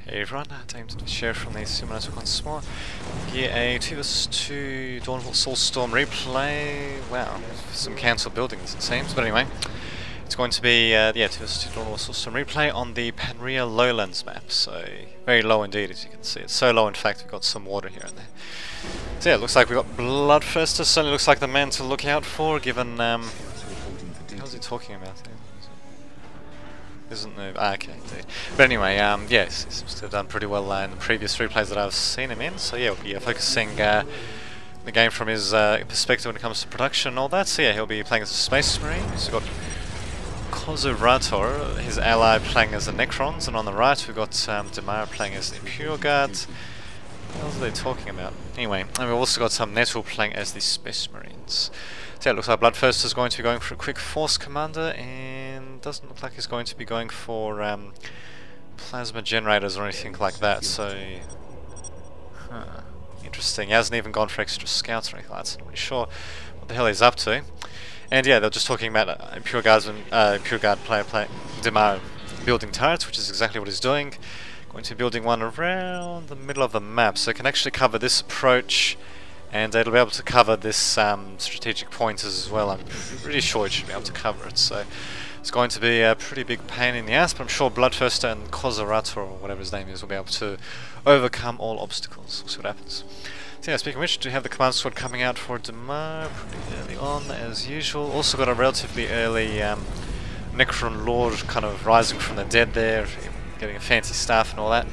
Hey everyone, time to share from the Simulator once more. Here a 2 vs 2 Dawnfall Soulstorm replay. Wow, some cancelled buildings it seems, but anyway. It's going to be 2 vs 2 Dawnfall Soulstorm replay on the Panria Lowlands map, so very low indeed as you can see. It's so low in fact we've got some water here and there. So yeah, it looks like we've got Bloodthirster, certainly looks like the man to look out for given what the hell is he talking about there? Isn't there? Ah, okay, indeed. But anyway, yes, he seems to have done pretty well in the previous replays that I've seen him in. So yeah, we'll be focusing the game from his perspective when it comes to production and all that. So yeah, he'll be playing as a Space Marine. So we've got Kozurator, his ally, playing as the Necrons, and on the right we've got Demara playing as the Imperial Guard. What else are they talking about? Anyway, and we've also got some Nettle playing as the Space Marines. So yeah, it looks like Bloodthirster is going to be going for a quick Force Commander, and doesn't look like he's going to be going for plasma generators or anything like that, so interesting. He hasn't even gone for extra scouts or anything like that, so I'm not really sure what the hell he's up to. And yeah, they're just talking about Imperial Guards and Imperial Guard player Demar building turrets, which is exactly what he's doing. Going to be building one around the middle of the map, so it can actually cover this approach, and it'll be able to cover this strategic point as well. I'm pretty sure it should be able to cover it, so it's going to be a pretty big pain in the ass, but I'm sure Bloodthirster and Kozurator, or whatever his name is, will be able to overcome all obstacles. We'll see what happens. So yeah, speaking of which, do have the command squad coming out for Demar pretty early on, as usual. Also got a relatively early Necron Lord kind of rising from the dead there, getting a fancy staff and all that.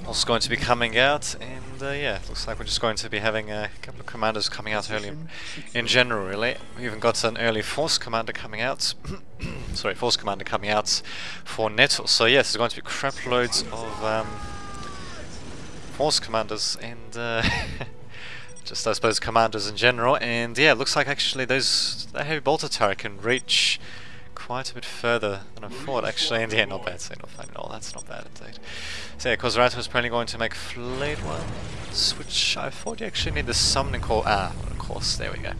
Also going to be coming out, and yeah, looks like we're just going to be having a couple of commanders coming out early in general, really. We even got an early Force Commander coming out. Sorry, Force Commander coming out for Nettle. So yes, there's going to be crap loads of Force Commanders and just I suppose commanders in general. And yeah, it looks like actually that heavy bolter turret can reach quite a bit further than I thought actually, and yeah, not bad, so not fine at all, that's not bad indeed. So yeah, Kozurator is apparently going to make Flayed ones, which I thought you actually need the summoning core, of course, there we go.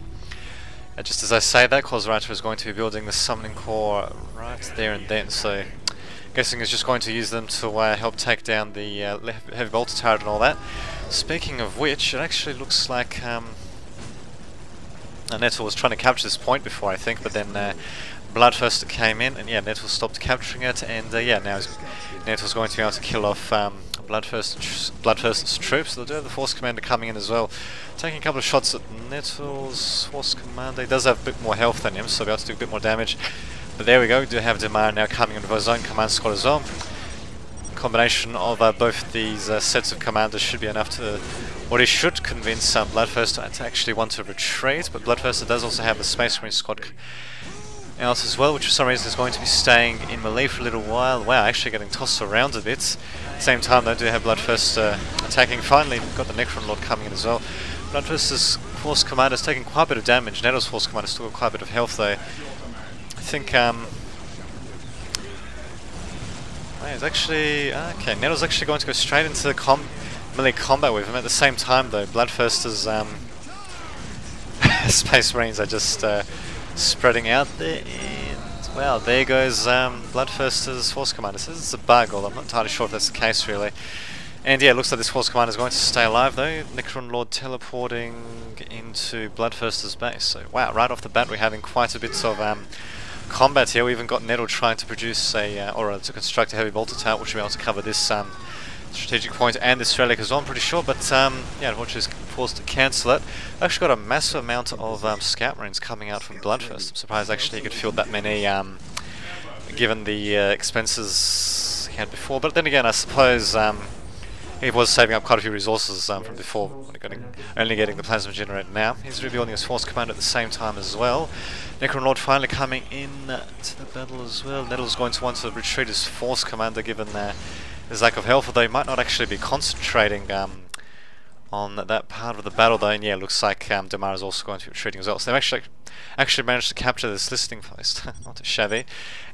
Just as I say that, Kozurator is going to be building the summoning core right there and then, so guessing he's just going to use them to help take down the heavy bolter turret and all that. Speaking of which, it actually looks like Nettle was trying to capture this point before I think, but then Bloodthirster came in, and yeah, Nettle stopped capturing it, and yeah, now Nettle's going to be able to kill off Bloodthirster's troops. They'll do have the Force Commander coming in as well, taking a couple of shots at Nettle's Force Commander. He does have a bit more health than him, so he'll be able to do a bit more damage. But there we go, we do have Demar now coming in with his own command squad as well. A combination of both these sets of commanders should be enough to, or he should convince Bloodthirster to actually want to retreat, but Bloodthirster does also have the Space Marine squad else as well, which for some reason is going to be staying in melee for a little while. Wow, actually getting tossed around a bit. At the same time though, do have Bloodthirster attacking. Finally, we've got the Necron Lord coming in as well. Bloodthirster's Force Commander is taking quite a bit of damage. Nettle's Force Commander still got quite a bit of health though. I think it's actually okay, Nettle's actually going to go straight into the melee combat with him. At the same time though, Bloodthirster's Space Marines are just spreading out there, and well, there goes Bloodthirster's Force Commander. Says it's a bug, although I'm not entirely sure if that's the case really. And yeah, it looks like this Force Commander is going to stay alive though. Necron Lord teleporting into Bloodthirster's base. So wow, right off the bat we're having quite a bit of combat here. We even got Nettle trying to produce to construct a heavy bolter turret, which will be able to cover this strategic point and this relic as well, I'm pretty sure, but yeah, unfortunately is forced to cancel it. Actually got a massive amount of Scout Marines coming out from Bloodthirster. I'm surprised actually he could field that many given the expenses he had before, but then again I suppose he was saving up quite a few resources from before, only getting the plasma generator now. He's rebuilding his Force Commander at the same time as well. Necron Lord finally coming in to the battle as well. Nettle's going to want to retreat his Force Commander given his lack of health, although he might not actually be concentrating on that part of the battle though, and yeah, looks like Demar is also going to be retreating as well. So they've actually managed to capture this listening post, not too shabby.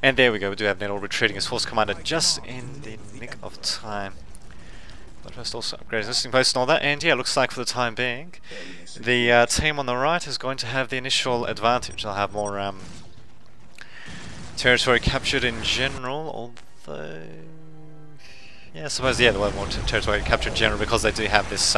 And there we go, we do have Nettle retreating his Force Commander just in the nick of time. But first also upgrade his listening post and all that, and yeah, looks like for the time being, the team on the right is going to have the initial advantage. They'll have more territory captured in general, although yeah, I suppose, yeah, they won't want territory captured in general because they do have this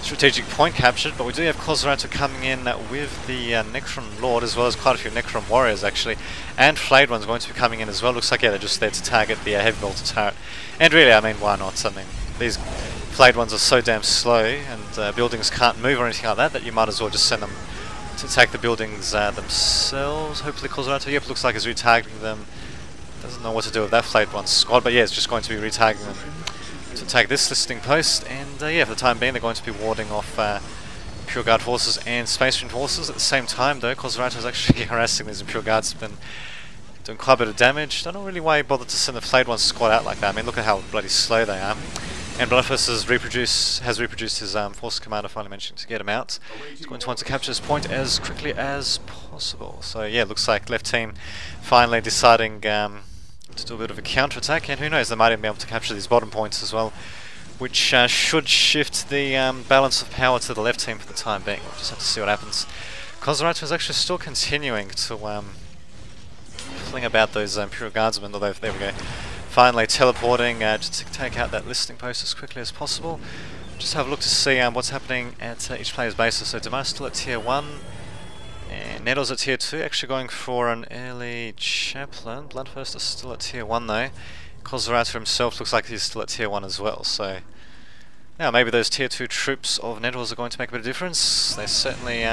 strategic point captured, but we do have Kozerato coming in with the Necron Lord, as well as quite a few Necron Warriors actually, and Flayed One's going to be coming in as well. Looks like, yeah, they're just there to target the Heavy Bolter turret. And really, I mean, why not? I mean, these Flayed Ones are so damn slow, and buildings can't move or anything like that, that you might as well just send them to attack the buildings themselves. Hopefully Kozerato, yep, looks like he's retargeting them. Doesn't know what to do with that Flayed One squad, but yeah, it's just going to be retargeting them to attack this listing post, and yeah, for the time being they're going to be warding off Imperial Guard forces and Space Marine forces. At the same time though, Kozerato is actually harassing these Imperial Guards, been doing quite a bit of damage. Don't know really why he bothered to send the Flayed One squad out like that. I mean, look at how bloody slow they are. And Bloodfist has reproduced his force commander, finally managing to get him out. He's going to want to capture this point as quickly as possible. So yeah, looks like left team finally deciding to do a bit of a counter-attack, and who knows, they might even be able to capture these bottom points as well, which should shift the balance of power to the left team for the time being. We'll just have to see what happens. Kozerato is actually still continuing to fling about those Imperial Guardsmen, although there we go. Finally teleporting just to take out that listing post as quickly as possible. Just have a look to see what's happening at each player's bases. So Damar's still at tier 1, and Nettle's at tier 2, actually going for an early Chaplain. Bloodfist is still at tier 1 though. Kozerato himself looks like he's still at tier 1 as well, so yeah, maybe those tier 2 troops of Nettles are going to make a bit of difference. They certainly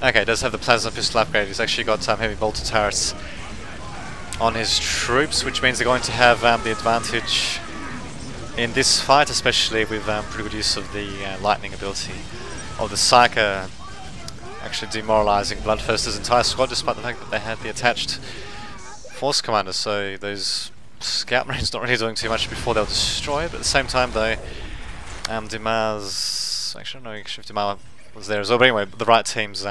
okay, does have the Plasma Pistol upgrade. He's actually got Heavy Bolter turrets on his troops, which means they're going to have the advantage in this fight, especially with pretty good use of the lightning ability of the Psyker, actually demoralizing Bloodfist's entire squad, despite the fact that they had the attached force commander. So those Scout Marines not really doing too much before they'll destroy it. But at the same time though, Damar's, actually I don't know if Damar was there as well, but anyway, the right team's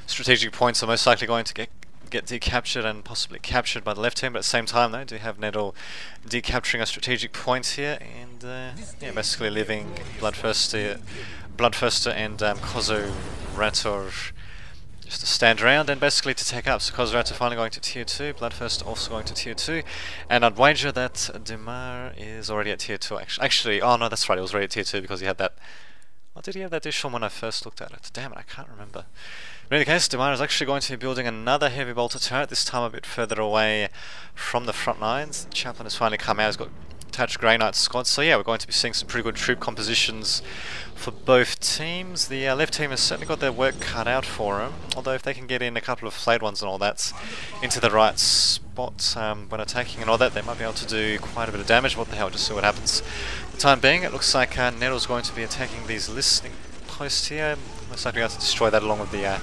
strategic points are most likely going to get decaptured and possibly captured by the left team, but at the same time though, do have Nettle decapturing a strategic point here, and yeah, basically leaving Bloodthirster and Kozerato just to stand around and basically to take up. So Kozerato finally going to tier 2, Bloodthirster also going to tier 2, and I'd wager that Damar is already at tier 2 actually. Oh no, that's right, he was already at tier 2 because he had that. What did he have that dish on when I first looked at it? Damn it, I can't remember. In any case, Damar is actually going to be building another Heavy Bolter turret, this time a bit further away from the front lines. The Chaplain has finally come out, he's got attached Grey Knight squad, so yeah, we're going to be seeing some pretty good troop compositions for both teams. The left team has certainly got their work cut out for them, although if they can get in a couple of Flayed Ones and all that into the right spot when attacking and all that, they might be able to do quite a bit of damage. What the hell, just see what happens. For the time being, it looks like Nettle's going to be attacking these listening posts here. Most likely able to destroy that along with the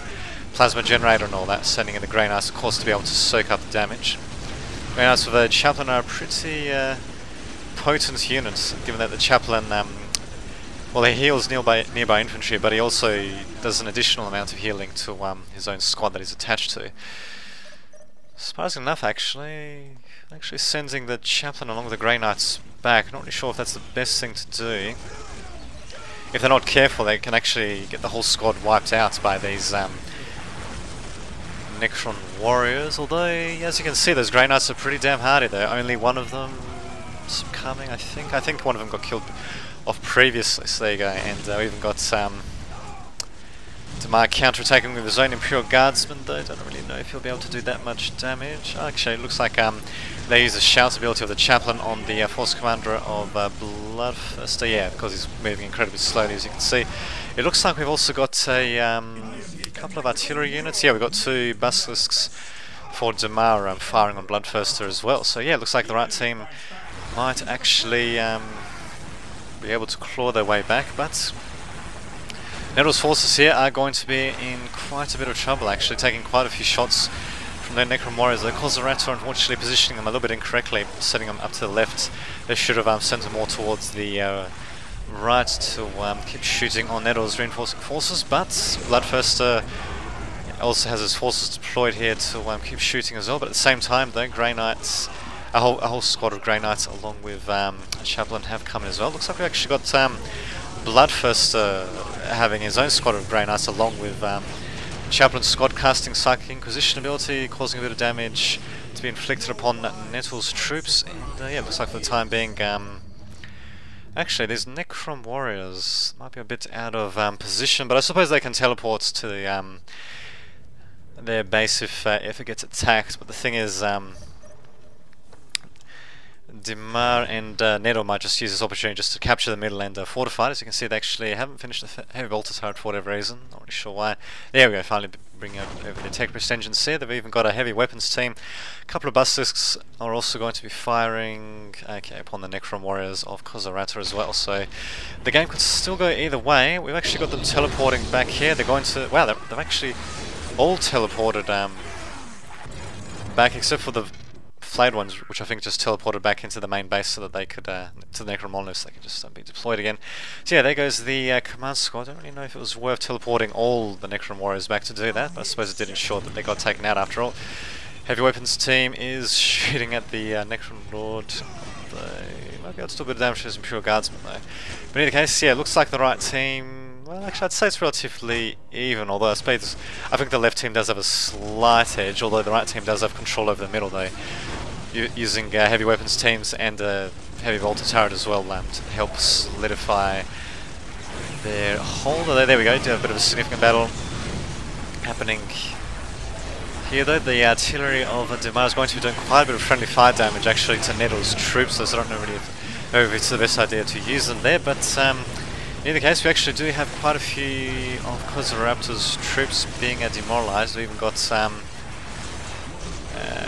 plasma generator and all that, sending in the Grey Knights, of course, to be able to soak up the damage. Grey Knights with the Chaplain are a pretty potent unit, given that the Chaplain, well, he heals nearby infantry, but he also does an additional amount of healing to his own squad that he's attached to. Surprising enough, actually sending the Chaplain along with the Grey Knights back. Not really sure if that's the best thing to do. If they're not careful, they can actually get the whole squad wiped out by these Necron Warriors, although, as you can see, those Grey Knights are pretty damn hardy though. Only one of them succumbing, I think. I think one of them got killed off previously, so there you go. And we even got Damar counter-attacking with his own Imperial Guardsmen though. Don't really know if he'll be able to do that much damage. Actually, it looks like they use the shout ability of the Chaplain on the Force Commander of Bloodthirster, yeah, because he's moving incredibly slowly, as you can see. It looks like we've also got a couple of artillery units. Yeah, we've got 2 Basilisks for Damar firing on Bloodthirster as well. So yeah, it looks like the right team might actually be able to claw their way back, but Nettle's forces here are going to be in quite a bit of trouble, actually, taking quite a few shots from their Necron Warriors. The Kozerato unfortunately positioning them a little bit incorrectly, setting them up to the left. They should have sent them more towards the right to keep shooting on Nettle's reinforcing forces, but Bloodthirster also has his forces deployed here to keep shooting as well. But at the same time though, Grey Knights, a whole squad of Grey Knights along with Chaplain have come in as well. Looks like we actually got Bloodthirster having his own squad of Grey Knights along with Chaplain's squad casting Psychic Inquisition ability, causing a bit of damage to be inflicted upon Nettle's troops, and yeah, looks like for the time being, actually these Necrom warriors might be a bit out of position, but I suppose they can teleport to the, their base if it gets attacked. But the thing is, Dimar and Nettle might just use this opportunity just to capture the middle and fortify it. As you can see, they actually haven't finished the heavy bolter turret for whatever reason. Not really sure why. There we go, finally bringing over the tech engines here. They've even got a heavy weapons team. A couple of basilisks are also going to be firing upon the Necrom warriors of Kozarata as well. So the game could still go either way. We've actually got them teleporting back here. They're going to... Wow, they've actually all teleported back except for the flayed ones, which I think just teleported back into the main base so that they could, to the Necron monoliths, they could just be deployed again. So yeah, there goes the command squad. I don't really know if it was worth teleporting all the Necron warriors back to do that, but I suppose it did ensure that they got taken out after all. Heavy weapons team is shooting at the Necron Lord. They might be able to do a bit of damage to some pure guardsmen though. But in either case, yeah, looks like the right team... Well, actually, I'd say it's relatively even, although I think the left team does have a slight edge, although the right team does have control over the middle though, using heavy weapons teams and heavy bolter turret as well to help solidify their hold. There we go, do have a bit of a significant battle happening here though. The artillery of Dimar is going to be doing quite a bit of friendly fire damage actually to Nettle's troops, so I don't know really if it's the best idea to use them there, but in either case, we actually do have quite a few of Kozaraptor's troops being demoralized. We've even got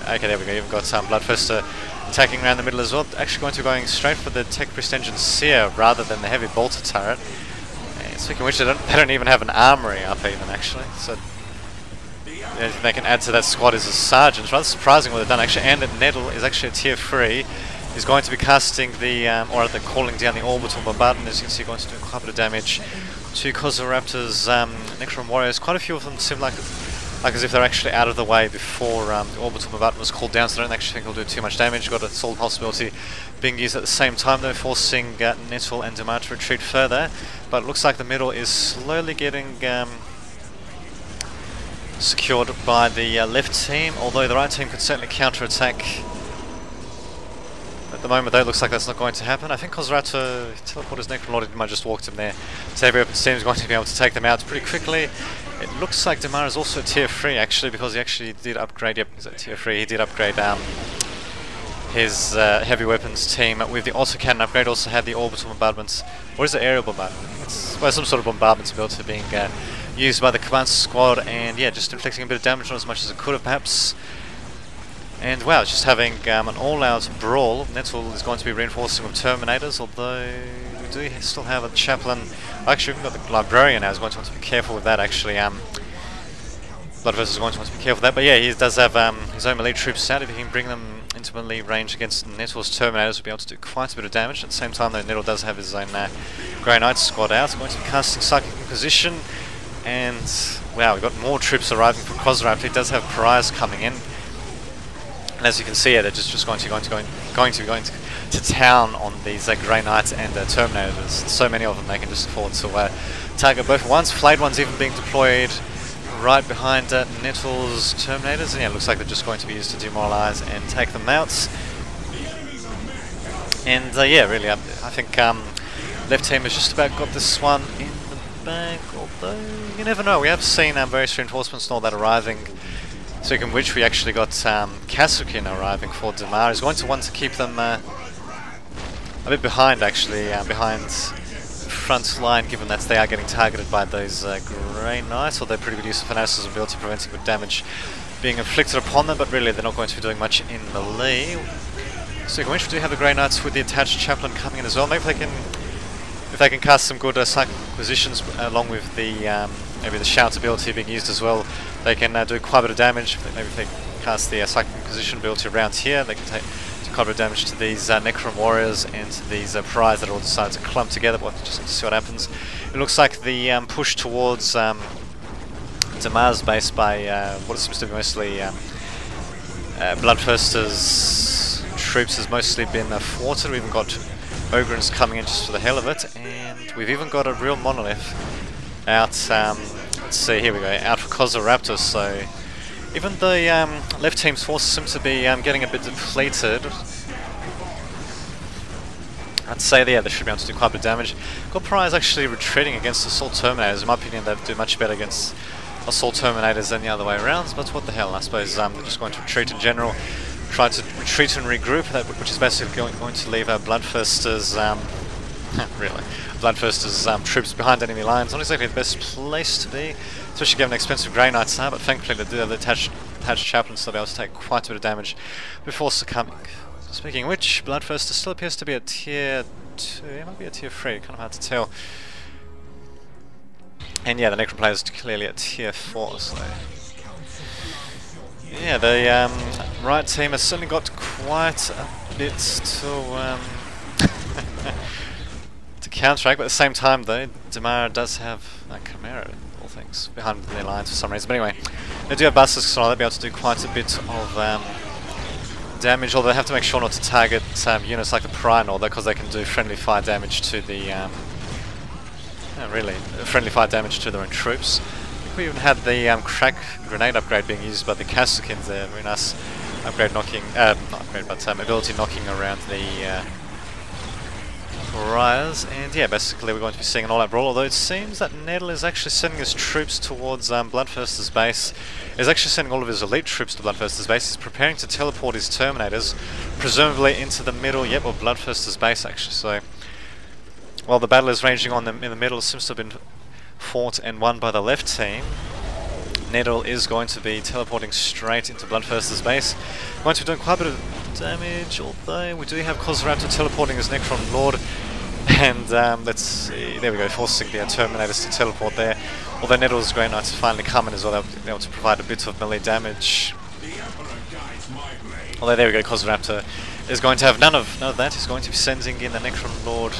okay, there we go. You've got Bloodfester attacking around the middle as well. Actually going straight for the Tech Priest Engine Seer rather than the heavy bolter turret. Speaking of which, they don't even have an armory up even actually. So the only thing they can add to that squad is a sergeant. It's rather surprising what they've done actually. And Nettle is actually a tier 3. He's going to be casting the, or rather calling down the orbital bombardment. As you can see, going to do quite a bit of damage to Kozaraptor's Necron warriors. Quite a few of them seem like as if they're actually out of the way before the orbital bombardment was called down, so I don't actually think it'll do too much damage. Got a Soul possibility being used at the same time though, forcing Nettle and Dimar to retreat further. But it looks like the middle is slowly getting secured by the left team, although the right team could certainly counter-attack. At the moment though, it looks like that's not going to happen. I think Kozarata teleported his Necron Lord, might just walked him there. So heavy weapons team is going to be able to take them out pretty quickly. It looks like Dimar is also tier 3 actually, because he actually did upgrade, yep, he's at tier 3, he did upgrade his heavy weapons team with the autocannon upgrade. Also had the orbital bombardments, or is it aerial bombardment? It's, well, some sort of bombardment ability being used by the command squad, and yeah, just inflicting a bit of damage on as much as it could have perhaps. And wow, just having an all-out brawl. Nettle is going to be reinforcing with Terminators, although we do still have a chaplain. Actually, we've got the Librarian now, who's going to want to be careful with that actually. Bloodverse is going to want to be careful with that, but yeah, he does have his own melee troops out. If he can bring them into melee range against Nettle's Terminators, we'll be able to do quite a bit of damage. At the same time though, Nettle does have his own Grey Knight squad out. He's going to be casting Psychic Inquisition, and wow, we've got more troops arriving from Kozaraptor. He does have pariahs coming in. And as you can see, they're just going to be going to town on these Grey Knights and Terminators. So many of them they can just afford to target both at once. Flayed ones even being deployed right behind Nettle's Terminators. And yeah, it looks like they're just going to be used to demoralize and take them out. And yeah, really, I think left team has just about got this one in the bag. Although you never know, we have seen various reinforcements and all that arriving. Speaking of which, we actually got Kasukin arriving for Dimar. He's going to want to keep them a bit behind actually, behind the front line, given that they are getting targeted by those Grey Knights, although pretty good use of Fanaticism ability preventing good damage being inflicted upon them, but really they're not going to be doing much in melee. Speaking of which, we do have the Grey Knights with the attached chaplain coming in as well. Maybe if they can cast some good Psychic Inquisitions along with the maybe the shout ability being used as well, they can do quite a bit of damage. Maybe if they cast the Psychic Inquisition ability around here, they can do quite a bit of damage to these Necron warriors and to these pariahs that all decide to clump together. But we'll just see what happens. It looks like the push towards Dimar's base by what seems to be mostly Bloodthirster's troops has mostly been thwarted. We've even got Ogrins coming in just for the hell of it, and we've even got a real monolith out, let's see, here we go, out for Kozaraptor, so even the left team's forces seem to be getting a bit depleted. I'd say yeah, they should be able to do quite a bit of damage. God Prize actually retreating against Assault Terminators. In my opinion, they'd do much better against Assault Terminators than the other way around, but what the hell, I suppose they're just going to retreat in general. Try to retreat and regroup, which is basically going to leave our Bloodthirster's, really, Bloodthirster's troops behind enemy lines. Not exactly the best place to be, especially given expensive Grey Knights are, but thankfully they do have the attached chaplains, so they'll be able to take quite a bit of damage before succumbing. Speaking of which, Bloodthirster still appears to be a tier 2, it might be a tier 3, kind of hard to tell. And yeah, the Necron player is clearly at tier 4, so... yeah, the right team has certainly got quite a bit to to counteract, but at the same time though, Damara does have Chimera, all things, behind their lines for some reason. But anyway, they do have busters, so they'll be able to do quite a bit of damage, although they have to make sure not to target units like the Prior, because they can do friendly fire damage to the friendly fire damage to their own troops. We even had the crack grenade upgrade being used by the Kasukins there. Very nice upgrade knocking, not upgrade, but ability knocking around the Pariahs. And yeah, basically we're going to be seeing an all-out brawl, although it seems that Nettle is actually sending his troops towards Bloodthirster's base. He's actually sending all of his elite troops to Bloodthirster's base. He's preparing to teleport his Terminators, presumably into the middle, of Bloodthirster's base actually. So, while the battle is raging on in the middle, it seems to have been fought and won by the left team. Nettle is going to be teleporting straight into Bloodthirster's base. Going to be doing quite a bit of damage, although we do have Kozoraptor teleporting as Necron Lord. And let's see, there we go, forcing the Terminators to teleport there. Although Nettle's Grey Knights finally come in as well, they'll be able to provide a bit of melee damage. Although there we go, Kozoraptor is going to have none of that. He's going to be sending in the Necron Lord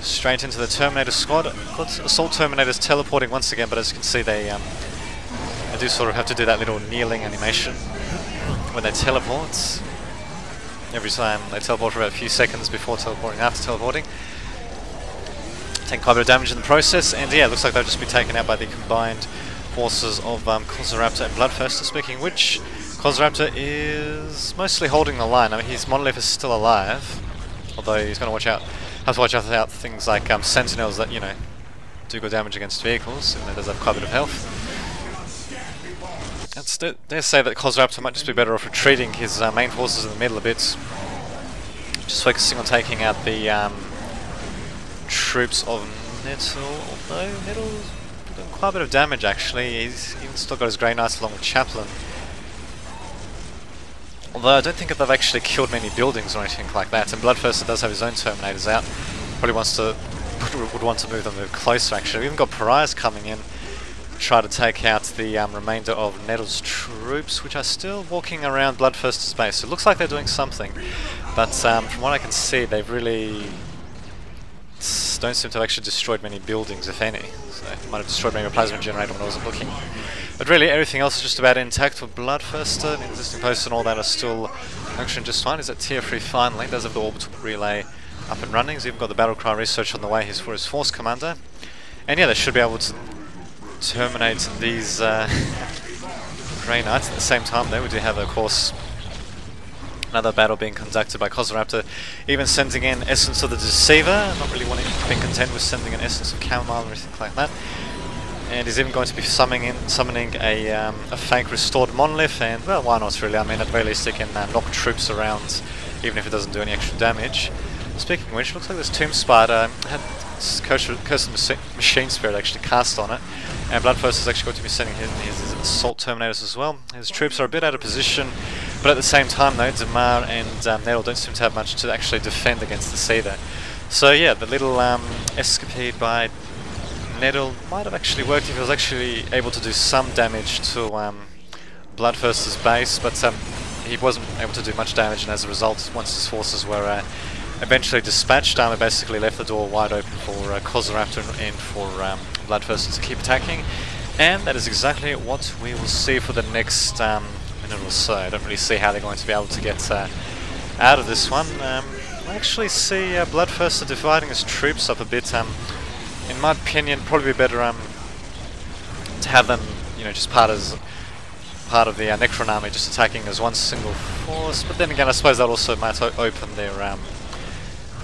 straight into the Terminator squad. Got Assault Terminators teleporting once again, but as you can see they do sort of have to do that little kneeling animation when they teleport. Every time they teleport for about a few seconds before teleporting, after teleporting. Taking quite a bit of damage in the process, and yeah, it looks like they'll just be taken out by the combined forces of Kozoraptor and Bloodthirster. Speaking of which, Kozoraptor is mostly holding the line. I mean, his monolith is still alive, although he's going to have to watch out for things like sentinels that, you know, do good damage against vehicles, and he does have quite a bit of health. I dare say that Kozoraptor might just be better off retreating his main forces in the middle a bit, just focusing on taking out the troops of Nettle, although Nettle's doing quite a bit of damage actually. He's even still got his Grey Knights along with Chaplain. Although I don't think that they've actually killed many buildings or anything like that, and Bloodthirster does have his own Terminators out. Probably would want to move them closer actually. We've even got Pariahs coming in to try to take out the remainder of Nettle's troops, which are still walking around Bloodthirster's base. So it looks like they're doing something, but from what I can see, they've really don't seem to have actually destroyed many buildings, if any. So they might have destroyed maybe a plasma generator when I wasn't looking. But really, everything else is just about intact for Bloodthirster. The existing posts and all that are still functioning just fine. He's at tier 3 finally. Does have the orbital relay up and running. He's even got the battlecry research on the way. He's for his force commander. And yeah, they should be able to terminate these Grey Knights. At the same time though, we do have, of course, another battle being conducted by Kozoraptor, even sending in Essence of the Deceiver, not really being content with sending an Essence of Chamomile or anything like that. And he's even going to be summoning a fake restored monolith, and well, why not really? I mean, at the very least he can knock troops around, even if it doesn't do any extra damage. Speaking of which, looks like this Tomb Spider had Curse of Machine Spirit actually cast on it, and Bloodthirster is actually going to be sending in his Assault Terminators as well. His troops are a bit out of position, but at the same time though, Damar and Nettle don't seem to have much to actually defend against the Cedar. So yeah, the little escapade by Nettle might have actually worked if he was actually able to do some damage to Bloodthirster's base, but he wasn't able to do much damage, and as a result, once his forces were eventually dispatched, it basically left the door wide open for Kozoraptor and for Bloodthirster to keep attacking, and that is exactly what we will see for the next minute or so. I don't really see how they're going to be able to get out of this one. I actually see Bloodthirster dividing his troops up a bit. In my opinion, probably be better to have them, you know, just part as part of the Necron army just attacking as one single force, but then again I suppose that also might open their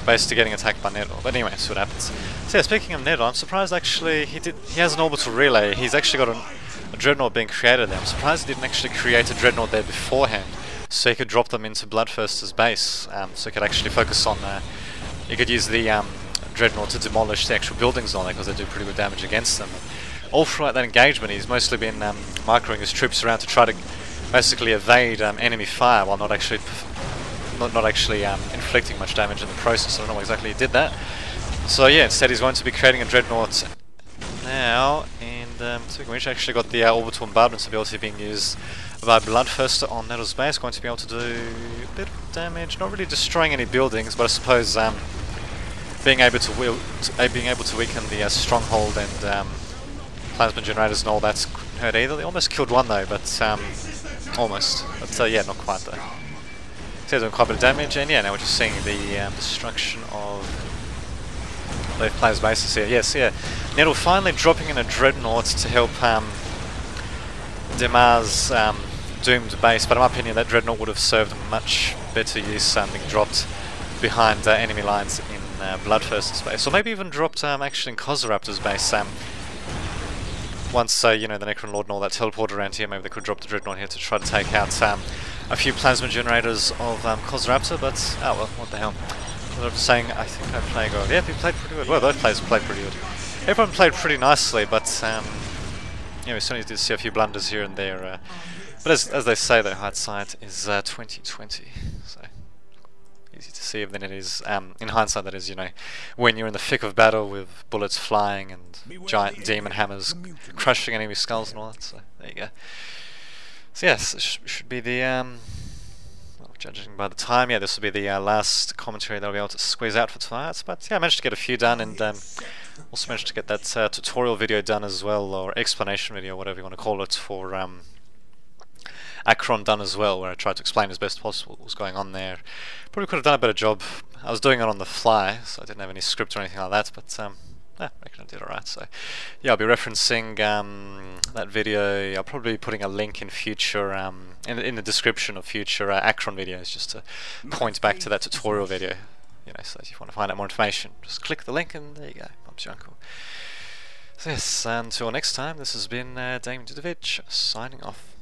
base to getting attacked by Nettle. But anyway, that's what happens. So yeah, speaking of Nettle, I'm surprised actually he has an orbital relay. He's actually got a dreadnought being created there. I'm surprised he didn't actually create a dreadnought there beforehand, so he could drop them into Bloodthirster's base, so he could actually focus on he could use the dreadnought to demolish the actual buildings on it, because they do pretty good damage against them. All throughout that engagement he's mostly been microing his troops around to try to basically evade enemy fire while not actually inflicting much damage in the process. I don't know why exactly he did that. So yeah, instead he's going to be creating a dreadnought now, and so we've actually got the orbital bombardment ability being used by Bloodthirster on Nettle's base, going to be able to do a bit of damage, not really destroying any buildings, but I suppose being able to weaken the stronghold and plasma generators and all that's hurt either. They almost killed one though, but almost. But yeah, not quite though. So they're doing quite a bit of damage, and yeah, now we're just seeing the destruction of both players' bases here. Yes, yeah. Nettle finally dropping in a dreadnought to help Demar's doomed base, but in my opinion that dreadnought would have served much better use being dropped behind enemy lines in Bloodthirster's base, or maybe even dropped actually in Kozoraptor's base. Once you know, the Necron Lord and all that teleported around here, maybe they could drop the dreadnought here to try to take out a few plasma generators of Kozoraptor, but oh well, what the hell. I'm just saying, I think I played good. Yeah, we played pretty good. Well, both players played pretty good. Everyone played pretty nicely, but yeah, we certainly did see a few blunders here and there. But as they say, though, hindsight is 2020. So easy to see than it is in hindsight. That is, you know, when you're in the thick of battle with bullets flying and giant demon hammers crushing enemy skulls and all that. So there you go. So yes, this should be the well, judging by the time, yeah, this will be the last commentary that I'll be able to squeeze out for tonight. But yeah, I managed to get a few done, and also managed to get that tutorial video done as well, or explanation video, whatever you want to call it, for Akron done as well, where I tried to explain as best possible what was going on there. Probably could have done a better job. I was doing it on the fly, so I didn't have any script or anything like that, but yeah, I reckon I did alright. So yeah, I'll be referencing that video. I'll probably be putting a link in future in the description of future Akron videos, just to point back to that tutorial video. You know, so if you want to find out more information, just click the link and there you go. Bob's your uncle. So yes, until next time, this has been Damien Dudovich signing off.